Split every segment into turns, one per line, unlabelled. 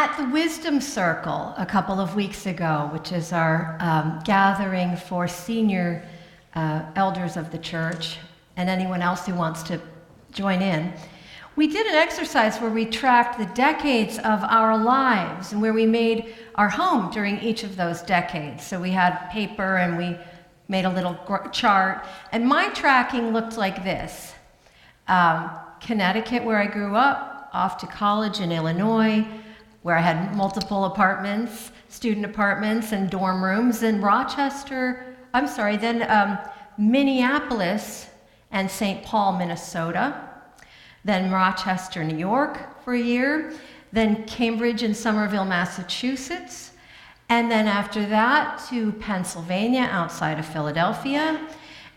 at the Wisdom Circle a couple of weeks ago, which is our gathering for senior elders of the church and anyone else who wants to join in, we did an exercise where we tracked the decades of our lives and where we made our home during each of those decades. So we had paper and we made a little chart, and my tracking looked like this. Connecticut, where I grew up, off to college in Illinois, where I had multiple apartments, student apartments and dorm rooms, and Minneapolis and St. Paul, Minnesota, then Rochester, New York for a year, then Cambridge and Somerville, Massachusetts, and then after that to Pennsylvania outside of Philadelphia,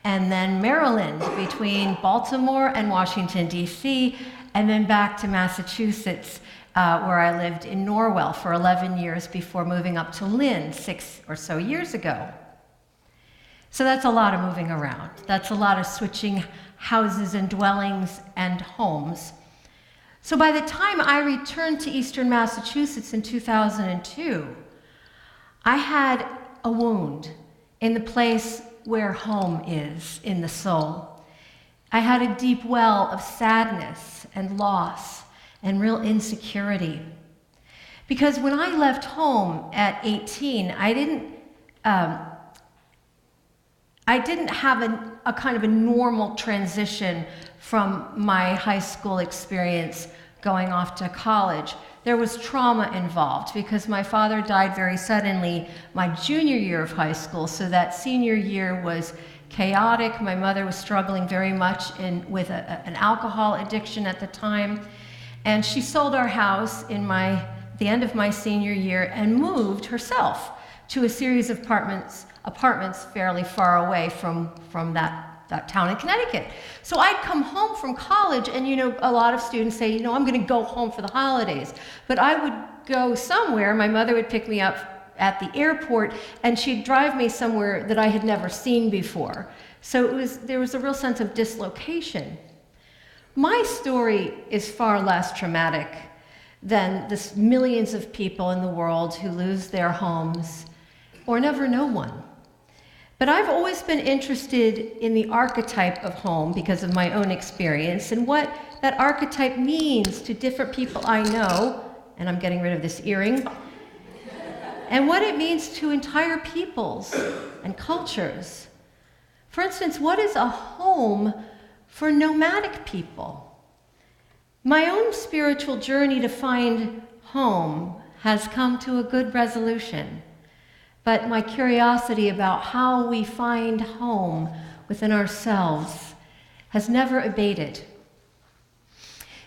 and then Maryland between Baltimore and Washington, D.C., and then back to Massachusetts, where I lived in Norwell for 11 years before moving up to Lynn 6 or so years ago. So that's a lot of moving around. That's a lot of switching houses and dwellings and homes. So by the time I returned to Eastern Massachusetts in 2002, I had a wound in the place where home is in the soul. I had a deep well of sadness and loss and real insecurity. Because when I left home at 18, I didn't have a kind of a normal transition from my high school experience going off to college. There was trauma involved because my father died very suddenly my junior year of high school, so that senior year was chaotic. My mother was struggling very much with an alcohol addiction at the time, and she sold our house the end of my senior year and moved herself to a series of apartments fairly far away from that town in Connecticut. So I'd come home from college, and a lot of students say, I'm going to go home for the holidays. But I would go somewhere. My mother would pick me up at the airport, and she'd drive me somewhere that I had never seen before. So there was a real sense of dislocation. My story is far less traumatic than the millions of people in the world who lose their homes or never know one. But I've always been interested in the archetype of home because of my own experience and what that archetype means to different people I know, and I'm getting rid of this earring, and what it means to entire peoples and cultures. For instance, what is a home for nomadic people? My own spiritual journey to find home has come to a good resolution. But my curiosity about how we find home within ourselves has never abated.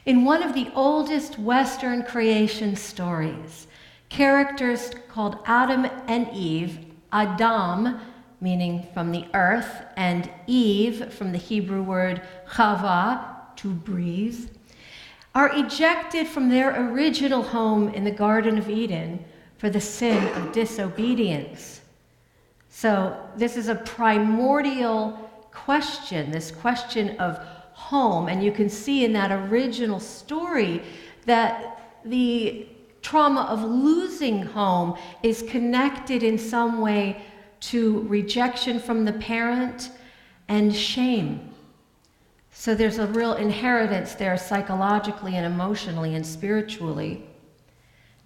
In one of the oldest Western creation stories, characters called Adam and Eve, Adam, meaning from the earth, and Eve, from the Hebrew word chava, to breathe, are ejected from their original home in the Garden of Eden for the sin of disobedience. So this is a primordial question, this question of home, and you can see in that original story that the trauma of losing home is connected in some way to rejection from the parent and shame. So there's a real inheritance there psychologically and emotionally and spiritually.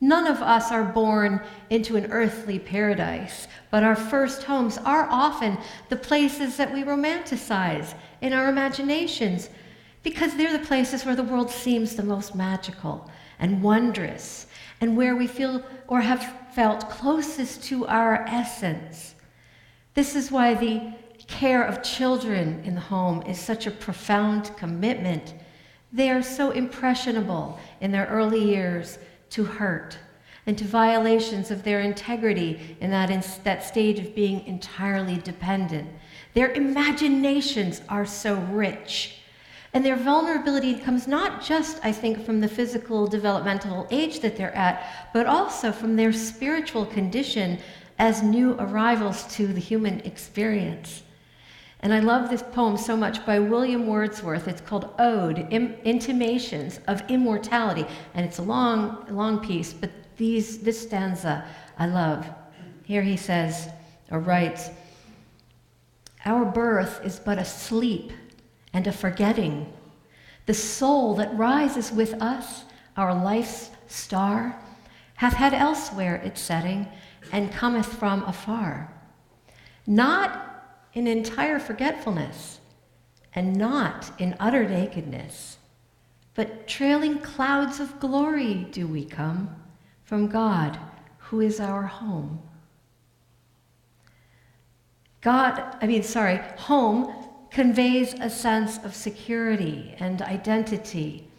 None of us are born into an earthly paradise, but our first homes are often the places that we romanticize in our imaginations because they're the places where the world seems the most magical and wondrous and where we feel or have felt closest to our essence. This is why the care of children in the home is such a profound commitment. They are so impressionable in their early years to hurt and to violations of their integrity in that stage of being entirely dependent. Their imaginations are so rich, and their vulnerability comes not just, I think, from the physical developmental age that they're at, but also from their spiritual condition as new arrivals to the human experience. And I love this poem so much by William Wordsworth. It's called Ode, Intimations of Immortality. And it's a long piece, but this stanza I love. Here he says, or writes, "Our birth is but a sleep and a forgetting. The soul that rises with us, our life's star, hath had elsewhere its setting, and cometh from afar. Not in entire forgetfulness, and not in utter nakedness, but trailing clouds of glory do we come from God, who is our home." Home conveys a sense of security and identity.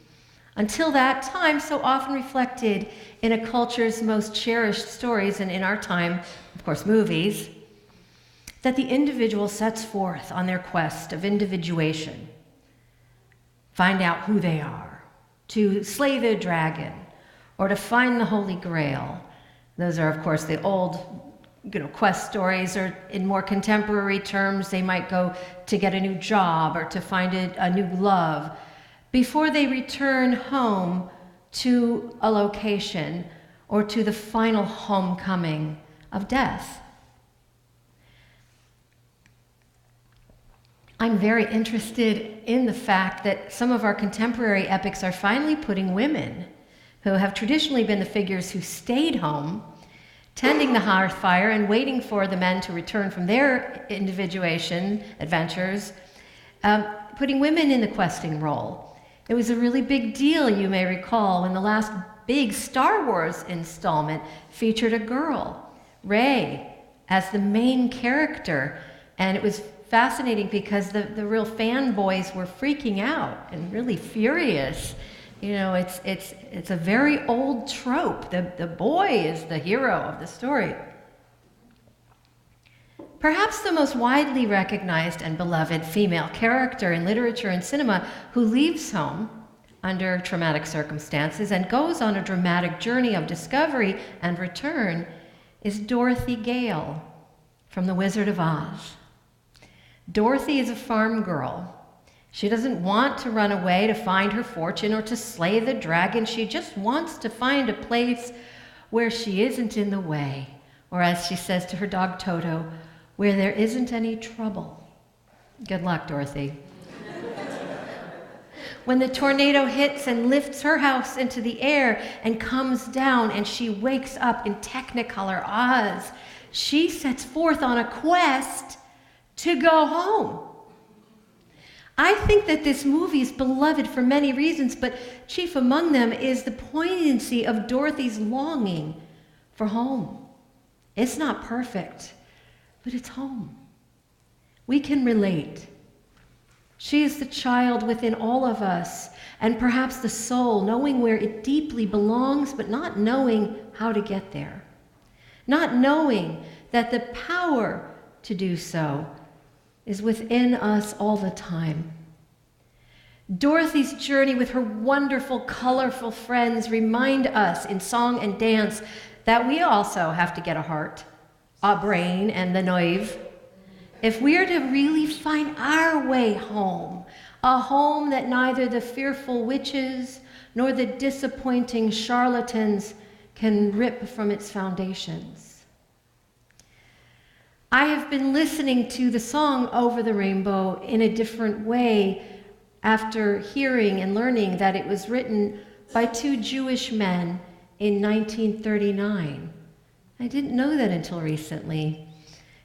Until that time, so often reflected in a culture's most cherished stories, and in our time, of course, movies, that the individual sets forth on their quest of individuation, find out who they are, to slay the dragon, or to find the Holy Grail. Those are, of course, the old quest stories, or in more contemporary terms, they might go to get a new job or to find a new love before they return home to a location or to the final homecoming of death. I'm very interested in the fact that some of our contemporary epics are finally putting women, who have traditionally been the figures who stayed home, tending the hearth fire and waiting for the men to return from their individuation adventures, putting women in the questing role. It was a really big deal, you may recall, when the last big Star Wars installment featured a girl, Rey, as the main character. And it was fascinating because the real fanboys were freaking out and really furious. It's a very old trope. The boy is the hero of the story. Perhaps the most widely recognized and beloved female character in literature and cinema who leaves home under traumatic circumstances and goes on a dramatic journey of discovery and return is Dorothy Gale from The Wizard of Oz. Dorothy is a farm girl. She doesn't want to run away to find her fortune or to slay the dragon. She just wants to find a place where she isn't in the way, or as she says to her dog Toto, where there isn't any trouble. Good luck, Dorothy. When the tornado hits and lifts her house into the air and comes down and she wakes up in Technicolor Oz, she sets forth on a quest to go home. I think that this movie is beloved for many reasons, but chief among them is the poignancy of Dorothy's longing for home. It's not perfect, but it's home. We can relate. She is the child within all of us, and perhaps the soul, knowing where it deeply belongs, but not knowing how to get there. Not knowing that the power to do so is within us all the time. Dorothy's journey with her wonderful, colorful friends remind us in song and dance that we also have to get a heart, a brain, and the nerve. If we are to really find our way home, a home that neither the fearful witches nor the disappointing charlatans can rip from its foundations. I have been listening to the song Over the Rainbow in a different way after hearing and learning that it was written by two Jewish men in 1939. I didn't know that until recently.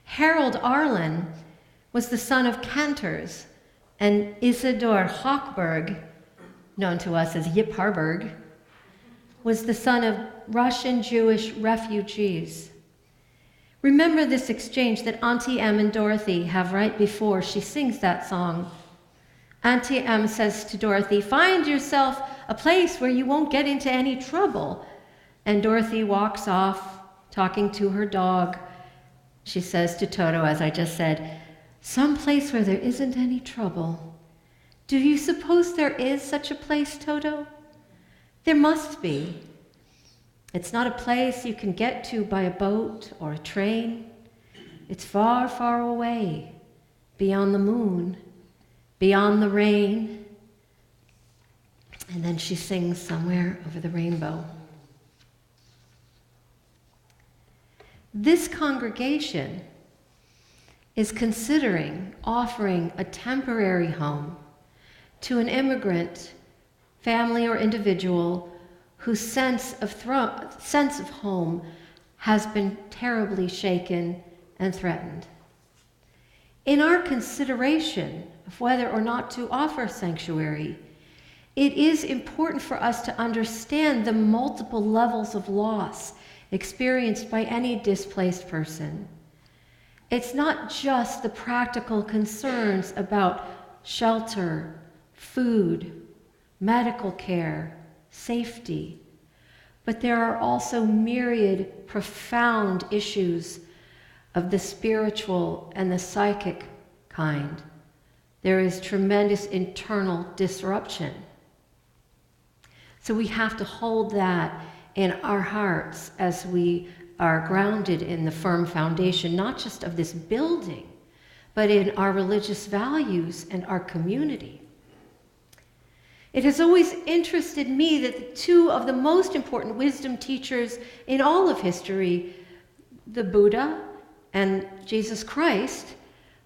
Harold Arlen was the son of cantors, and Isidor Hochberg, known to us as Yip Harburg, was the son of Russian Jewish refugees. Remember this exchange that Auntie Em and Dorothy have right before she sings that song. Auntie Em says to Dorothy, "Find yourself a place where you won't get into any trouble." And Dorothy walks off, talking to her dog. She says to Toto, as I just said, "Some place where there isn't any trouble." Do you suppose there is such a place, Toto? There must be. It's not a place you can get to by a boat or a train. It's far, far away, beyond the moon, beyond the rain. And then she sings Somewhere Over the Rainbow. This congregation is considering offering a temporary home to an immigrant, family, or individual whose sense of home has been terribly shaken and threatened. In our consideration of whether or not to offer sanctuary, it is important for us to understand the multiple levels of loss experienced by any displaced person. It's not just the practical concerns about shelter, food, medical care, safety, but there are also myriad profound issues of the spiritual and the psychic kind. There is tremendous internal disruption. So we have to hold that in our hearts as we are grounded in the firm foundation, not just of this building, but in our religious values and our community. It has always interested me that the two of the most important wisdom teachers in all of history, the Buddha and Jesus Christ,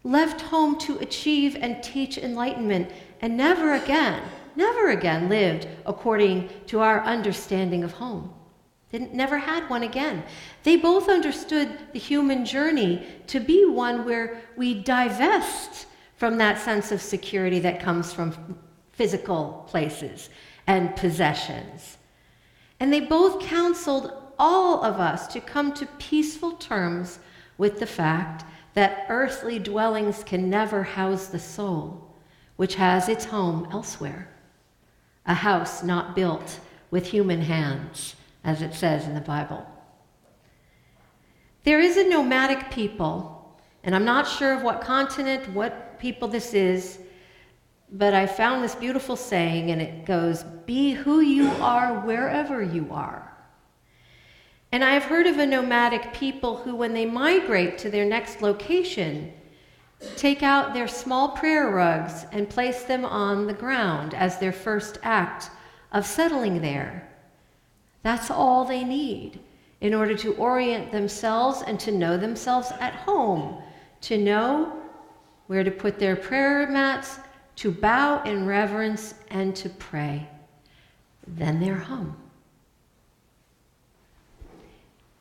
left home to achieve and teach enlightenment and never again lived according to our understanding of home. Never had one again. They both understood the human journey to be one where we divest from that sense of security that comes from physical places and possessions. And they both counseled all of us to come to peaceful terms with the fact that earthly dwellings can never house the soul, which has its home elsewhere. A house not built with human hands, as it says in the Bible. There is a nomadic people, and I'm not sure of what continent, what people this is, but I found this beautiful saying, and it goes, "Be who you are wherever you are." And I have heard of a nomadic people who, when they migrate to their next location, take out their small prayer rugs and place them on the ground as their first act of settling there. That's all they need in order to orient themselves and to know themselves at home, to know where to put their prayer mats, to bow in reverence, and to pray. Then they're home.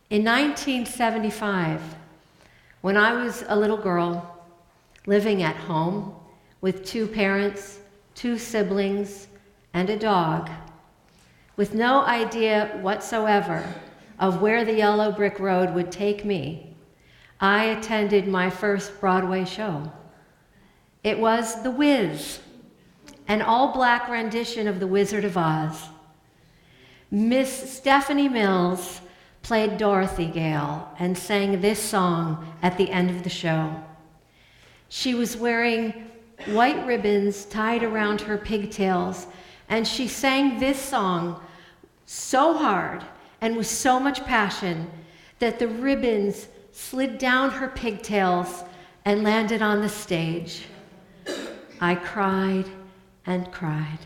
In 1975, when I was a little girl living at home with 2 parents, 2 siblings, and a dog, with no idea whatsoever of where the yellow brick road would take me, I attended my first Broadway show. It was The Wiz, an all-black rendition of The Wizard of Oz. Miss Stephanie Mills played Dorothy Gale and sang this song at the end of the show. She was wearing white ribbons tied around her pigtails, and she sang this song so hard and with so much passion that the ribbons slid down her pigtails and landed on the stage. I cried and cried.